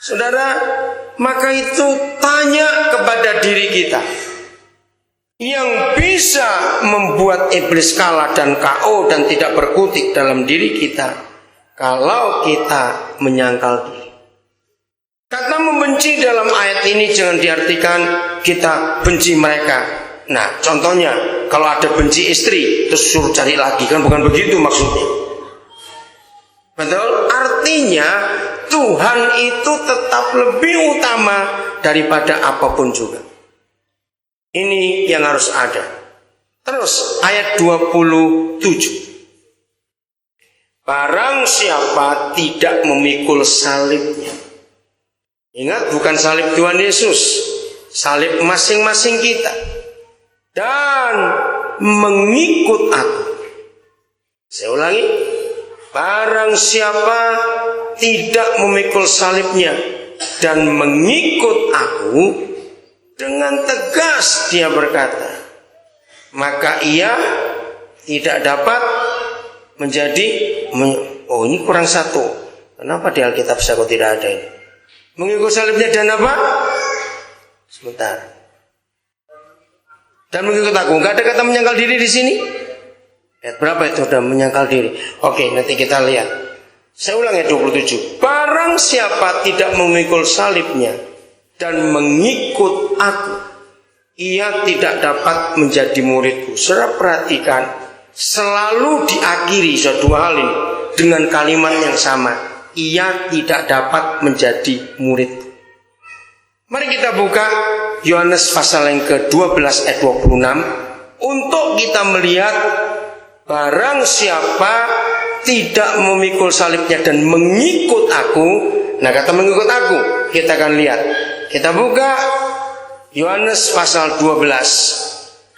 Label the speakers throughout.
Speaker 1: Saudara, maka itu tanya kepada diri kita. Yang bisa membuat iblis kalah dan KO dan tidak berkutik dalam diri kita, kalau kita menyangkal diri. Kata membenci dalam ayat ini jangan diartikan kita benci mereka. Nah, contohnya kalau ada benci istri terus suruh cari lagi, kan bukan begitu maksudnya. Betul? Artinya Tuhan itu tetap lebih utama daripada apapun juga. Ini yang harus ada. Terus ayat 27. Barang siapa tidak memikul salibnya. Ingat, bukan salib Tuhan Yesus, salib masing-masing kita. Dan mengikut aku. Saya ulangi. Barang siapa tidak memikul salibnya dan mengikut aku, dengan tegas dia berkata, maka ia tidak dapat menjadi, oh ini kurang satu. Kenapa di Alkitab saya kok tidak ada ini? Mengikut salibnya dan apa? Sebentar. Dan mengikut aku. Enggak ada kata menyangkal diri di sini. Ayat berapa itu sudah menyangkal diri? Oke, nanti kita lihat. Saya ulang ayat 27. Barang siapa tidak memikul salibnya dan mengikut aku, ia tidak dapat menjadi muridku. Saudara perhatikan, selalu diakhiri dua hal ini dengan kalimat yang sama. Ia tidak dapat menjadi muridku. Mari kita buka Yohanes pasal yang ke-12 ayat 26 untuk kita melihat barang siapa tidak memikul salibnya dan mengikut aku. Nah, kata mengikut aku, kita akan lihat. Kita buka Yohanes pasal 12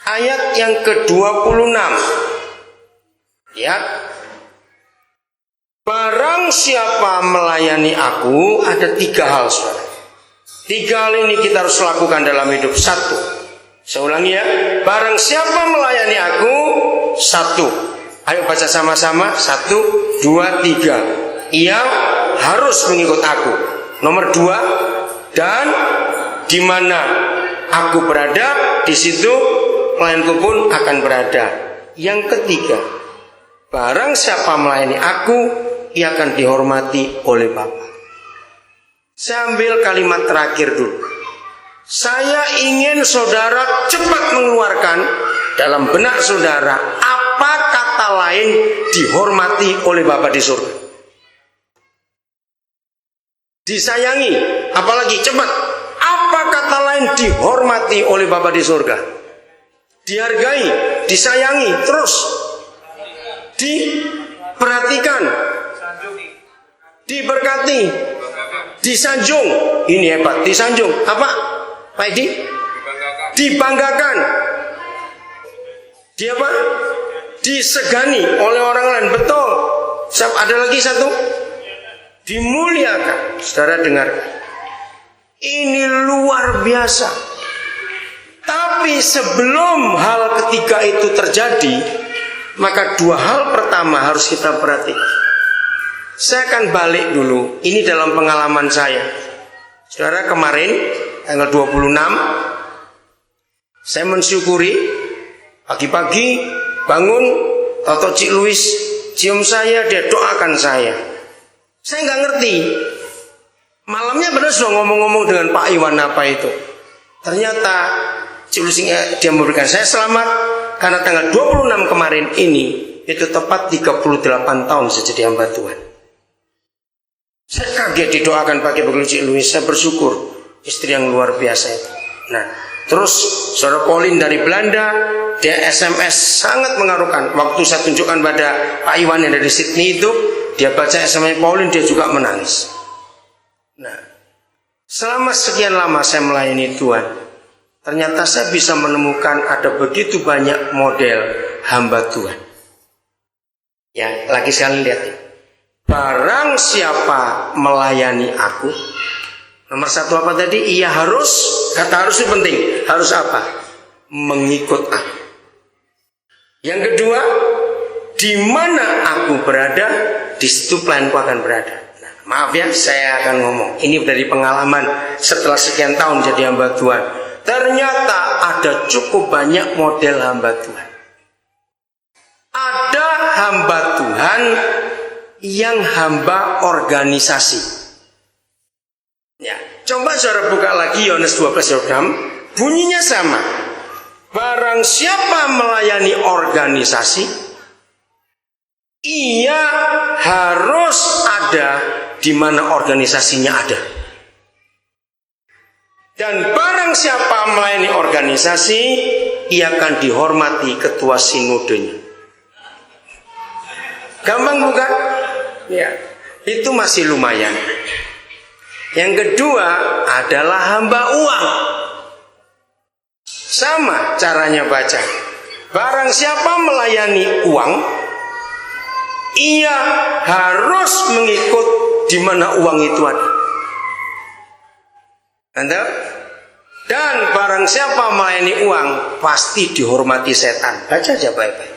Speaker 1: ayat yang ke-26. Lihat. Barang siapa melayani aku, ada 3 hal, saudara. 3 hal ini kita harus lakukan dalam hidup. 1. Saya ulangi ya. Barang siapa melayani aku, 1. Ayo baca sama-sama. 1, 2, 3. Ia harus mengikut aku. Nomor 2. Dan di mana aku berada, di situ pelayanku pun akan berada. Yang ketiga, barang siapa melayani aku, ia akan dihormati oleh Bapa. Saya ambil kalimat terakhir dulu. Saya ingin saudara cepat mengeluarkan dalam benak saudara apa kata lain dihormati oleh Bapa di surga. Disayangi, apalagi cepat. Apa kata lain dihormati oleh Bapa di surga? Dihargai, disayangi, terus diperhatikan, diberkati, disanjung. Ini hebat, disanjung. Apa? Pak Edi? Dibanggakan. Di apa? Disegani oleh orang lain. Betul. Ada lagi satu. Dimuliakan. Saudara dengarkan. Ini luar biasa. Tapi sebelum hal ketiga itu terjadi, maka 2 hal pertama harus kita perhatikan. Saya akan balik dulu. Ini dalam pengalaman saya. Saudara, kemarin tanggal 26 saya mensyukuri pagi-pagi bangun, Toto Cik Luis cium saya, dia doakan saya. Saya nggak ngerti. Malamnya benar sudah ngomong-ngomong dengan Pak Iwan apa itu. Ternyata Cik Luis dia memberikan saya selamat karena tanggal 26 kemarin ini itu tepat 38 tahun saya jadi hamba Tuhan. Saya kaget didoakan pakai begitu Cik Luis. Saya bersyukur istri yang luar biasa itu. Nah, terus saudara Pauline dari Belanda, dia SMS sangat mengharukan. Waktu saya tunjukkan pada Pak Iwan yang dari Sydney itu, dia baca SMS Pauline, dia juga menangis. Nah, selama sekian lama saya melayani Tuhan, ternyata saya bisa menemukan ada begitu banyak model hamba Tuhan. Ya, lagi sekali lihat. Barang siapa melayani aku, nomor 1 apa tadi? Ia harus, kata harus itu penting. Harus apa? Mengikut aku. Yang kedua, di mana aku berada, di situ pelayanku akan berada. Nah, Maaf ya, saya akan ngomong. Ini dari pengalaman setelah sekian tahun jadi hamba Tuhan. Ternyata ada cukup banyak model hamba Tuhan. Ada hamba Tuhan yang hamba organisasi. Ya, coba saudara buka lagi Yohanes 12:26, bunyinya sama. Barang siapa melayani organisasi, ia harus ada di mana organisasinya ada. Dan barang siapa melayani organisasi, ia akan dihormati ketua sinodenya. Gampang bukan? Ya, itu masih lumayan. Yang kedua adalah hamba uang. Sama caranya baca. Barang siapa melayani uang, ia harus mengikut di mana uang itu ada. Anda? Dan barang siapa melayani uang, pasti dihormati setan. Baca aja baik-baik.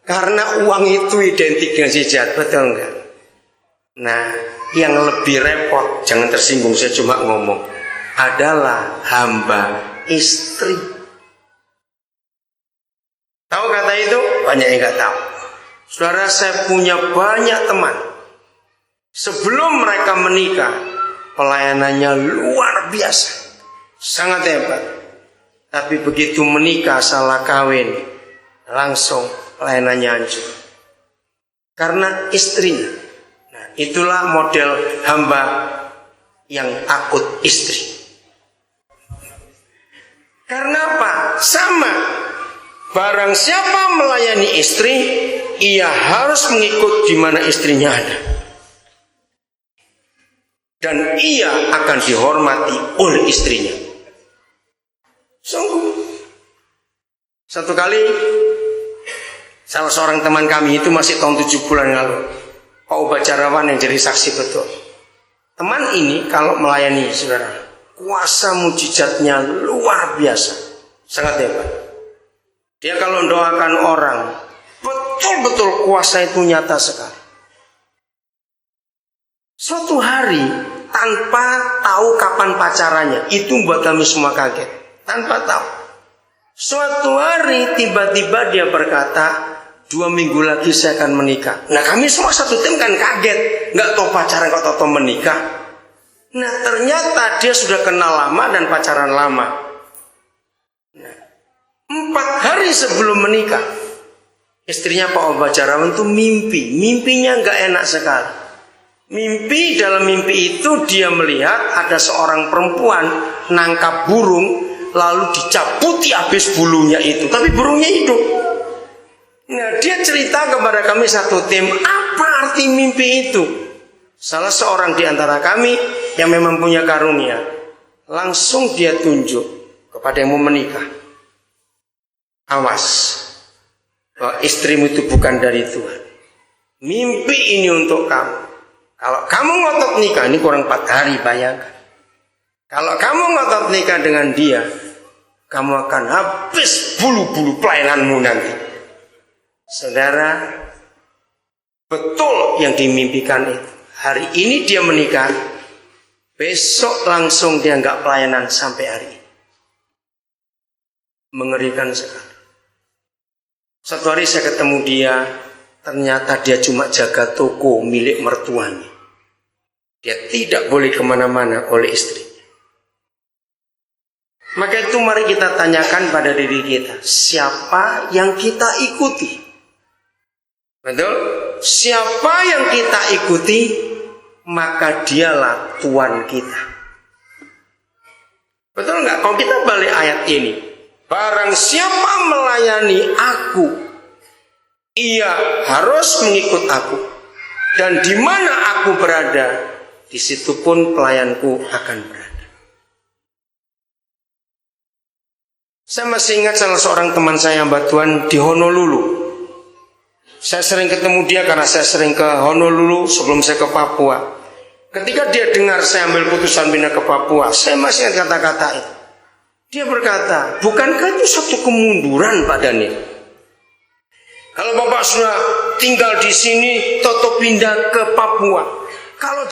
Speaker 1: Karena uang itu identik dengan si jahat, betul enggak? Nah, yang lebih repot, jangan tersinggung, saya cuma ngomong, adalah hamba istri. Tahu kata itu? Banyak yang nggak tahu. Saudara, saya punya banyak teman. Sebelum mereka menikah, pelayanannya luar biasa, sangat hebat. Tapi begitu menikah, salah kawin, langsung pelayanannya hancur. Karena istrinya. Nah, itulah model hamba yang takut istri. Karena apa? Sama. Barang siapa melayani istri, ia harus mengikut di mana istrinya ada. Dan ia akan dihormati oleh istrinya. Sungguh. Satu kali, salah seorang teman kami itu masih tahun 7 bulan lalu, Pak Ubacarawan yang jadi saksi betul. Teman ini kalau melayani saudara, kuasa mujizatnya luar biasa, sangat hebat. Dia kalau mendoakan orang, betul-betul kuasa itu nyata sekali. Suatu hari, tanpa tahu kapan pacarannya, itu buat kami semua kaget. Tanpa tahu. Suatu hari, tiba-tiba dia berkata, 2 minggu lagi saya akan menikah. Nah, kami semua satu tim kan kaget. Nggak tahu pacaran, nggak tahu menikah. Nah, ternyata dia sudah kenal lama dan pacaran lama. 4 hari sebelum menikah, istrinya Pak Ubacarawan itu mimpi. Mimpinya nggak enak sekali. Mimpi, dalam mimpi itu dia melihat ada seorang perempuan nangkap burung, lalu dicabuti habis bulunya itu. Tapi burungnya hidup. Nah, dia cerita kepada kami satu tim, apa arti mimpi itu? Salah seorang di antara kami yang memang punya karunia, langsung dia tunjuk kepada yang mau menikah. Awas, bahwa istrimu itu bukan dari Tuhan. Mimpi ini untuk kamu. Kalau kamu ngotot nikah, ini kurang 4 hari, bayangkan. Kalau kamu ngotot nikah dengan dia, kamu akan habis bulu-bulu pelayananmu nanti. Saudara, betul yang dimimpikan itu. Hari ini dia menikah, besok langsung dia nggak pelayanan sampai hari ini. Mengerikan sekali. Satu hari saya ketemu dia, ternyata dia cuma jaga toko milik mertuanya. Dia tidak boleh kemana-mana oleh istrinya. Maka itu mari kita tanyakan pada diri kita, siapa yang kita ikuti? Betul? Siapa yang kita ikuti, maka dialah Tuhan kita. Betul nggak? Kalau kita balik ayat ini, barang siapa melayani aku, ia harus mengikut aku. Dan di mana aku berada, di situ pun pelayanku akan berada. Saya masih ingat salah seorang teman saya hamba Tuhan di Honolulu. Saya sering ketemu dia karena saya sering ke Honolulu sebelum saya ke Papua. Ketika dia dengar saya ambil putusan pindah ke Papua, saya masih ingat kata-kata itu. Dia berkata, bukankah itu satu kemunduran Pak Daniel? Kalau Bapak sudah tinggal di sini, toto pindah ke Papua, Kalau